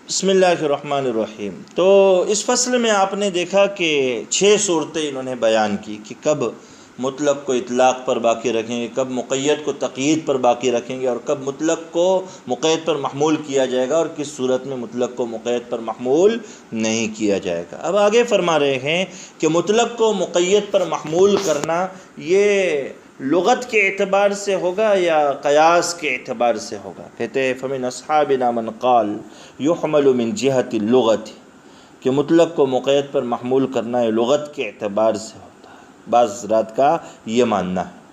بسم اللہ الرحمن الرحیم۔ تو اس فصل میں آپ نے دیکھا کہ 6 صورتیں انہوں نے بیان کی کہ کب مطلق کو اطلاق پر باقی رکھیں گے، کب مقید کو تقیید پر باقی رکھیں گے، اور کب مطلق کو مقید پر محمول کیا جائے گا، اور کس صورت میں مطلق کو مقید پر محمول نہیں کیا جائے گا۔ اب آگے فرما رہے ہیں کہ مطلق کو مقید پر محمول کرنا یہ لغت کے اعتبار سے ہوگا یا قیاس کے اعتبار سے ہوگا۔ کہتے ہیں فمن اصحابنا من قال یحمل من جہت اللغت، کہ مطلق کو مقید پر محمول کرنا ہے لغت کے اعتبار سے ہوتا ہے۔ بعض حضرات کا یہ ماننا ہے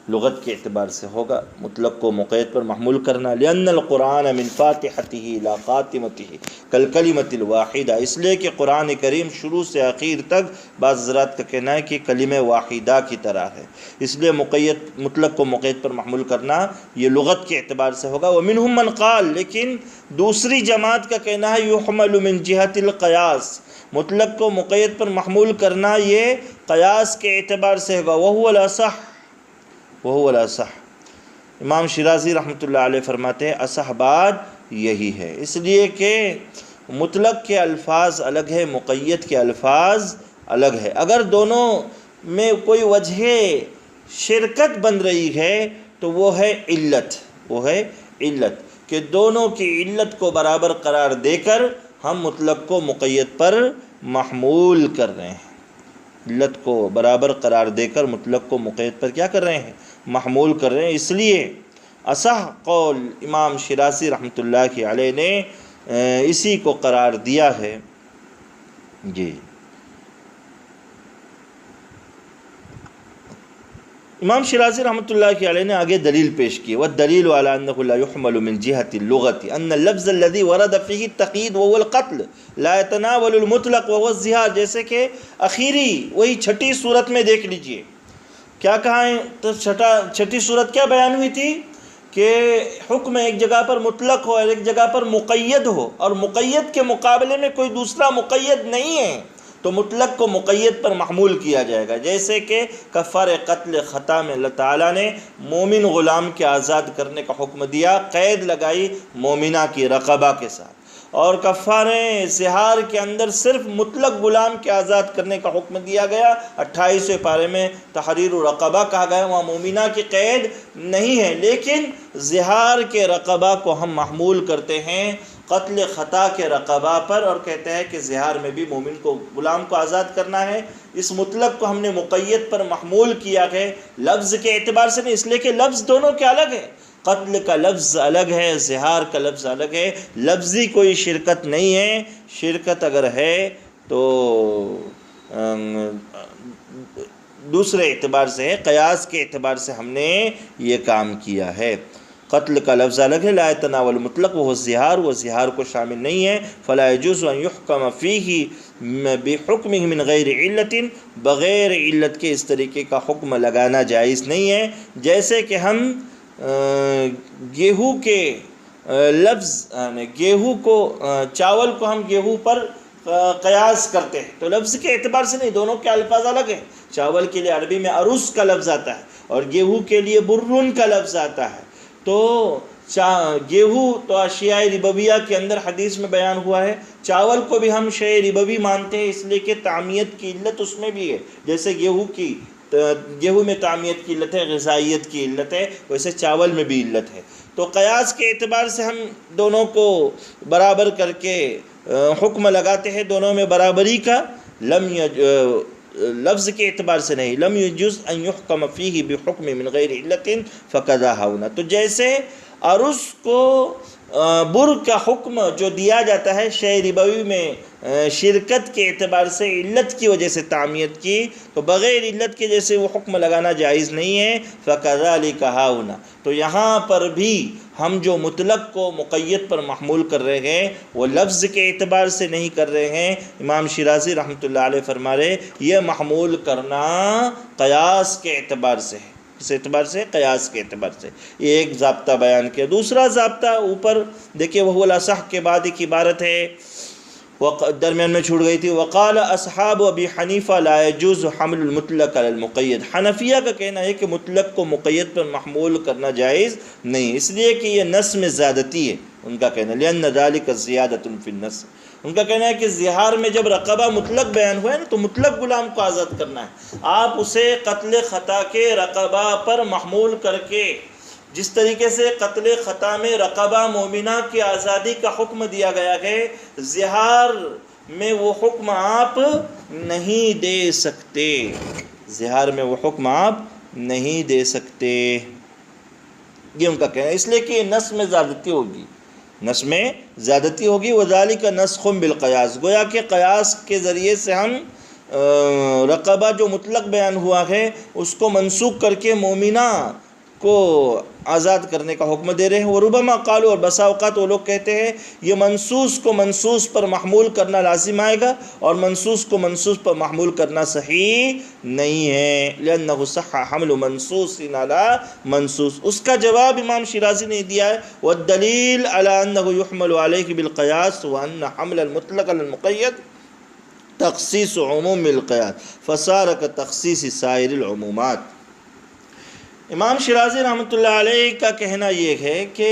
لغت کے اعتبار سے ہوگا مطلق کو مقید پر محمول کرنا، لأن القرآن من فاتحتہ الی خاتمتہ کالکلمۃ الواحدہ، اس لیے کہ قرآن کریم شروع سے آخر تک بعض حضرات کا کہنا ہے کہ کلمہ واحدہ کی طرح ہے، اس لیے مطلق کو مقید پر محمول کرنا یہ لغت کے اعتبار سے ہوگا۔ ومنہم من قال، لیکن دوسری جماعت کا کہنا ہے یحمل من جہت القیاس، مطلق کو مقید پر محمول کرنا یہ قیاس کے اعتبار سے ہوگا۔ وہو الاصح، وہو الاصح، امام شیرازی رحمۃ اللہ علیہ فرماتے ہیں اصح بات یہی ہے، اس لیے کہ مطلق کے الفاظ الگ ہے، مقید کے الفاظ الگ ہے۔ اگر دونوں میں کوئی وجہ شرکت بن رہی ہے تو وہ ہے علت، وہ ہے علت، کہ دونوں کی علت کو برابر قرار دے کر ہم مطلق کو مقید پر محمول کر رہے ہیں، علت کو برابر قرار دے کر مطلق کو مقید پر کیا کر رہے ہیں، محمول کر رہے ہیں۔ اس لیے اصح قول امام شیرازی رحمۃ اللہ علیہ نے اسی کو قرار دیا ہے۔ جی، امام شیرازی رحمۃ اللہ علیہ نے آگے دلیل پیش کی، والدلیل علی انہ لا یحمل من جہت اللغت ان اللفظ الذي ورد فيه التقیید وهو القتل لا يتناول المطلق وهو الظہار، جیسے کہ اخیری وہی چھٹی صورت میں دیکھ لیجئے کیا کہا ہے۔ تو چھٹی صورت کیا بیان ہوئی تھی کہ حکم ایک جگہ پر مطلق ہو اور ایک جگہ پر مقید ہو، اور مقید کے مقابلے میں کوئی دوسرا مقید نہیں ہے تو مطلق کو مقید پر محمول کیا جائے گا۔ جیسے کہ کفارہ قتل خطا میں اللہ تعالیٰ نے مومن غلام کے آزاد کرنے کا حکم دیا، قید لگائی مومنہ کی رقبہ کے ساتھ، اور کفارہ زہار کے اندر صرف مطلق غلام کے آزاد کرنے کا حکم دیا گیا۔ 28ویں پارے میں تحریر رقبہ کہا گیا، وہاں مومنہ کی قید نہیں ہے، لیکن زہار کے رقبہ کو ہم محمول کرتے ہیں قتل خطا کے رقبہ پر، اور کہتے ہیں کہ زہار میں بھی مومن کو غلام کو آزاد کرنا ہے۔ اس مطلق کو ہم نے مقید پر محمول کیا ہے لفظ کے اعتبار سے نہیں، اس لیے کہ لفظ دونوں کے الگ ہے، قتل کا لفظ الگ ہے، زہار کا لفظ الگ ہے، لفظی کوئی شرکت نہیں ہے، شرکت اگر ہے تو دوسرے اعتبار سے ہے، قیاس کے اعتبار سے ہم نے یہ کام کیا ہے۔ قتل کا لفظ الگ ہے، لا يتناول مطلق وہ زہار، وہ زہار کو شامل نہیں ہے، فلا يجوز ان يحكم فيه بحکمه من غیر علت، بغیر علت کے اس طریقے کا حکم لگانا جائز نہیں ہے۔ جیسے کہ ہم گیہوں کے لفظ گیہوں کو چاول کو ہم گیہوں پر قیاس کرتے ہیں تو لفظ کے اعتبار سے نہیں، دونوں کے الفاظ الگ ہیں۔ چاول کے لیے عربی میں عروس کا لفظ آتا ہے اور گیہوں کے لیے برون کا لفظ آتا ہے۔ تو گیہوں تو اشیاء ربویہ کے اندر حدیث میں بیان ہوا ہے، چاول کو بھی ہم شیء ربوی مانتے ہیں، اس لیے کہ تعمیت کی علت اس میں بھی ہے، جیسے گیہوں میں تعمیت کی علت ہے، غذائیت کی علت ہے، ویسے چاول میں بھی علت ہے۔ تو قیاس کے اعتبار سے ہم دونوں کو برابر کر کے حکم لگاتے ہیں، دونوں میں برابری کا لفظ کے اعتبار سے نہیں، لم یجوز ان یحکم فیہ بحکم من غیر علت فکذا ہنا۔ تو جیسے عرس کو بر کا حکم جو دیا جاتا ہے شیء ربوی میں شرکت کے اعتبار سے علت کی وجہ سے تعمیت کی، تو بغیر علت کے جیسے وہ حکم لگانا جائز نہیں ہے، فکذالک ہنا۔ تو یہاں پر بھی ہم جو مطلق کو مقید پر محمول کر رہے ہیں وہ لفظ کے اعتبار سے نہیں کر رہے ہیں۔ امام شیرازی رحمۃ اللہ علیہ فرما رہے یہ محمول کرنا قیاس کے اعتبار سے ہے، اس اعتبار سے قیاس کے اعتبار سے۔ یہ ایک ضابطہ بیان کیا۔ دوسرا ضابطہ اوپر دیکھیے، وہ الاصح کے بعد ایک عبارت ہے درمیان میں چھوٹ گئی تھی، وقال اصحاب ابی حنیفہ لا يجوز حمل المطلق علی المقید، حنفیہ کا کہنا ہے کہ مطلق کو مقید پر محمول کرنا جائز نہیں، اس لیے کہ یہ نص میں زیادتی ہے، ان کا کہنا لأن ذلك زیادۃ فی النص، ان کا کہنا ہے کہ زہار میں جب رقبہ مطلق بیان ہوا ہے نا تو مطلق غلام کو آزاد کرنا ہے، آپ اسے قتل خطا کے رقبہ پر محمول کر کے، جس طریقے سے قتل خطا میں رقبہ مومنہ کی آزادی کا حکم دیا گیا ہے، زہار میں وہ حکم آپ نہیں دے سکتے، زہار میں وہ حکم آپ نہیں دے سکتے، یہ ان کا کہنا ہے، اس لیے کہ نص میں زیادتی ہوگی، نص میں زیادتی ہوگی۔ وذالک نسخ بالقیاس، گویا کہ قیاس کے ذریعے سے ہم رقبہ جو مطلق بیان ہوا ہے اس کو منسوخ کر کے مومنہ کو آزاد کرنے کا حکم دے رہے ہیں۔ وربما قالوا، اور بسا اوقات وہ لوگ کہتے ہیں یہ منصوص کو منصوص پر محمول کرنا لازم آئے گا اور منصوص کو منصوص پر محمول کرنا صحیح نہیں ہے، لأنه صح حمل منصوص علی منصوص۔ اس کا جواب امام شیرازی نے دیا ہے، والدلیل علی انه يحمل علیہ بالقیاس وان حمل المطلق علی المقید تخصیص عموم القیاس فصار کتخصیص سائر العمومات۔ امام شیرازی رحمۃ اللہ علیہ کا کہنا یہ ہے کہ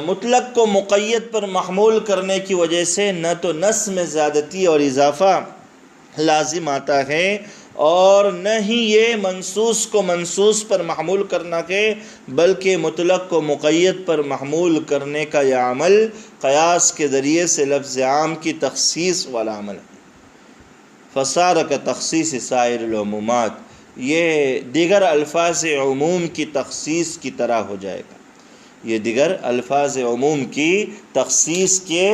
مطلق کو مقید پر محمول کرنے کی وجہ سے نہ تو نص میں زیادتی اور اضافہ لازم آتا ہے اور نہ ہی یہ منصوص کو منصوص پر محمول کرنا ہے، بلکہ مطلق کو مقید پر محمول کرنے کا یہ عمل قیاس کے ذریعے سے لفظ عام کی تخصیص والا عمل ہے۔ فصار کا تخصیص سائر العمومات، یہ دیگر الفاظ عموم کی تخصیص کی طرح ہو جائے گا، یہ دیگر الفاظ عموم کی تخصیص کے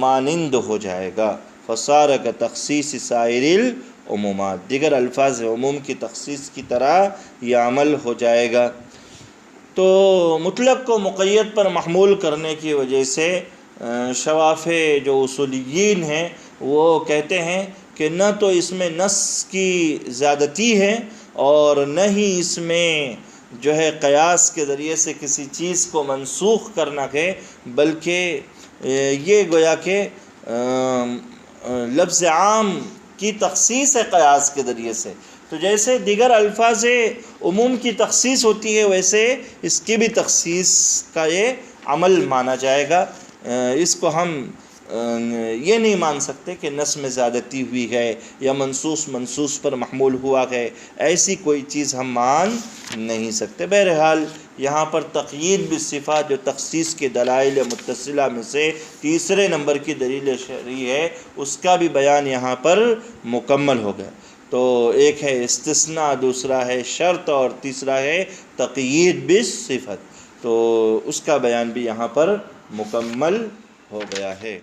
مانند ہو جائے گا۔ فصار کا تخصیص سائر العمومات، دیگر الفاظ عموم کی تخصیص کی طرح یہ عمل ہو جائے گا۔ تو مطلق کو مقید پر محمول کرنے کی وجہ سے شوافع جو اصولیین ہیں وہ کہتے ہیں کہ نہ تو اس میں نص کی زیادتی ہے اور نہ ہی اس میں جو ہے قیاس کے ذریعے سے کسی چیز کو منسوخ کرنا ہے، بلکہ یہ گویا کہ لفظ عام کی تخصیص ہے قیاس کے ذریعے سے۔ تو جیسے دیگر الفاظ عموم کی تخصیص ہوتی ہے ویسے اس کی بھی تخصیص کا یہ عمل مانا جائے گا۔ اس کو ہم یہ نہیں مان سکتے کہ نص میں زیادتی ہوئی ہے یا منصوص پر محمول ہوا ہے، ایسی کوئی چیز ہم مان نہیں سکتے۔ بہرحال یہاں پر تقیید بالصفات جو تخصیص کے دلائل متصلہ میں سے تیسرے نمبر کی دلیل شرعی ہے اس کا بھی بیان یہاں پر مکمل ہو گیا۔ تو ایک ہے استثناء، دوسرا ہے شرط اور تیسرا ہے تقیید بالصفت، تو اس کا بیان بھی یہاں پر مکمل ہو گیا ہے۔